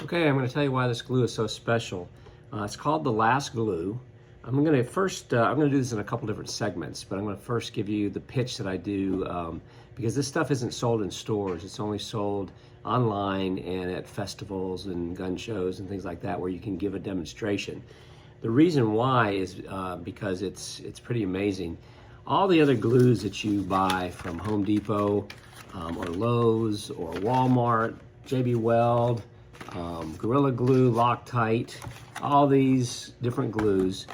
Okay, I'm going to tell you why this glue is so special. It's called the Last Glue. I'm going to do this in a couple different segments, but I'm going to first give you the pitch that I do because this stuff isn't sold in stores. It's only sold online and at festivals and gun shows and things like that where you can give a demonstration. The reason why is because it's pretty amazing. All the other glues that you buy from Home Depot or Lowe's or Walmart, JB Weld, Gorilla Glue, Loctite, all these different glues,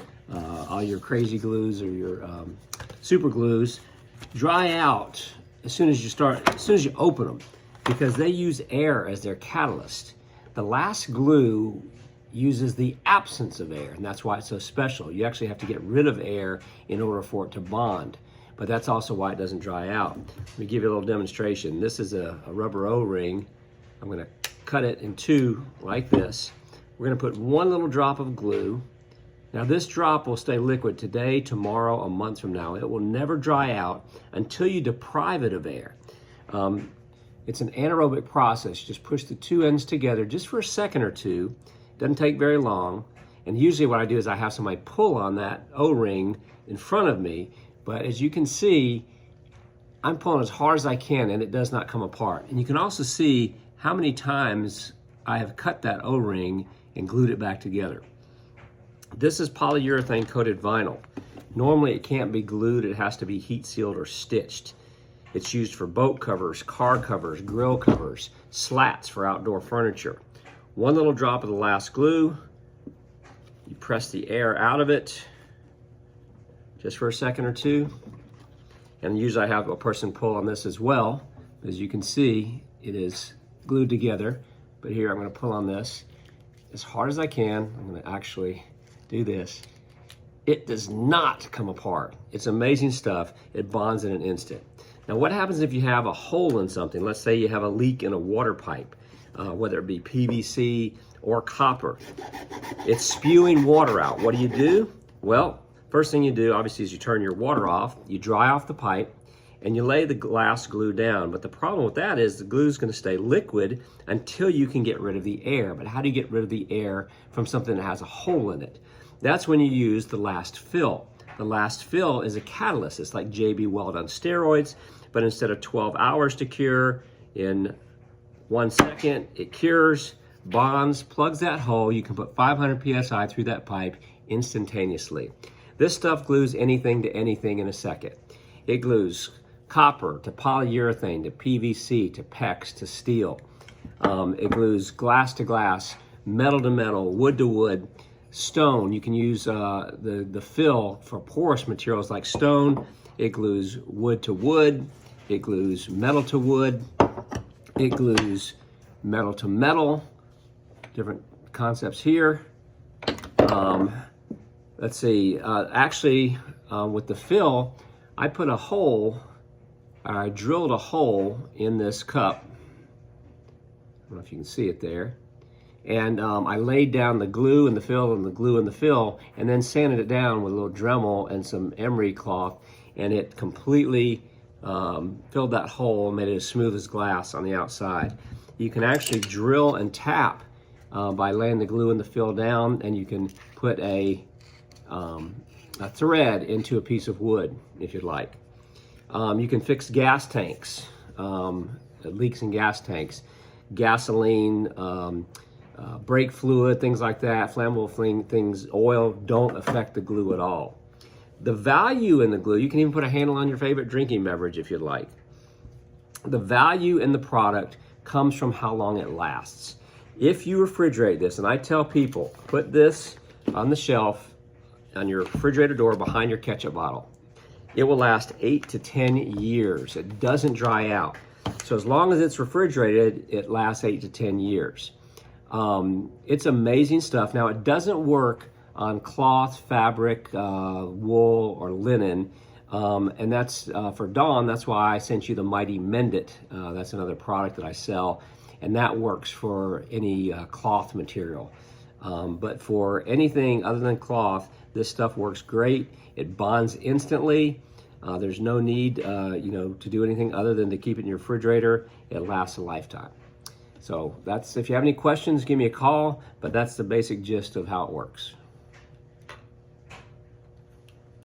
all your crazy glues or your super glues, dry out as soon as you open them, because they use air as their catalyst. The Last Glue uses the absence of air, and that's why it's so special. You actually have to get rid of air in order for it to bond, but that's also why it doesn't dry out. Let me give you a little demonstration. This is a rubber O-ring. I'm going to cut it in two like this. We're going to put one little drop of glue. Now this drop will stay liquid today, tomorrow, a month from now. It will never dry out until you deprive it of air. It's an anaerobic process. You just push the two ends together just for a second or two. Doesn't take very long. And usually what I do is I have somebody pull on that O-ring in front of me. But as you can see, I'm pulling as hard as I can and it does not come apart. And you can also see how many times I have cut that O-ring and glued it back together. This is polyurethane coated vinyl. Normally it can't be glued, it has to be heat sealed or stitched. It's used for boat covers, car covers, grill covers, slats for outdoor furniture. One little drop of the Last Glue, you press the air out of it just for a second or two. And usually I have a person pull on this as well. As you can see, it is glued together. But here I'm going to pull on this as hard as I can. I'm going to actually do this. It does not come apart. It's amazing stuff. It bonds in an instant. Now what happens if you have a hole in something? Let's say you have a leak in a water pipe, whether it be PVC or copper. It's spewing water out. What do? Well, first thing you do, obviously, is you turn your water off, you dry off the pipe, and you lay the Last Glue down. But the problem with that is the glue is going to stay liquid until you can get rid of the air. But how do you get rid of the air from something that has a hole in it? That's when you use the Last Fill. The Last Fill is a catalyst. It's like JB Weld on steroids, but instead of 12 hours to cure, in 1 second, it cures, bonds, plugs that hole. You can put 500 PSI through that pipe instantaneously. This stuff glues anything to anything in a second. It glues copper to polyurethane to PVC to PEX to steel. It glues glass to glass, metal to metal, wood to wood, stone. You can use the fill for porous materials like stone. It glues wood to wood. It glues metal to wood. It glues metal to metal. Different concepts here. Let's see, with the fill, I put a hole, I drilled a hole in this cup. I don't know if you can see it there. And I laid down the glue and the fill and the glue and the fill, and then sanded it down with a little Dremel and some emery cloth, and it completely filled that hole and made it as smooth as glass on the outside. You can actually drill and tap by laying the glue and the fill down, and you can put a thread into a piece of wood if you'd like. You can fix gas tanks, leaks in gas tanks, gasoline, brake fluid, things like that, flammable things, oil, don't affect the glue at all. The value in the glue, you can even put a handle on your favorite drinking beverage if you'd like. The value in the product comes from how long it lasts. If you refrigerate this, and I tell people, put this on the shelf on your refrigerator door behind your ketchup bottle. It will last 8 to 10 years. It doesn't dry out. So as long as it's refrigerated, it lasts 8 to 10 years. It's amazing stuff. Now it doesn't work on cloth, fabric, wool, or linen. And that's for Dawn, that's why I sent you the Mighty Mend It. That's another product that I sell. And that works for any cloth material. But for anything other than cloth, this stuff works great. It bonds instantly. There's no need, to do anything other than to keep it in your refrigerator. It lasts a lifetime. So that's, if you have any questions, give me a call, but that's the basic gist of how it works.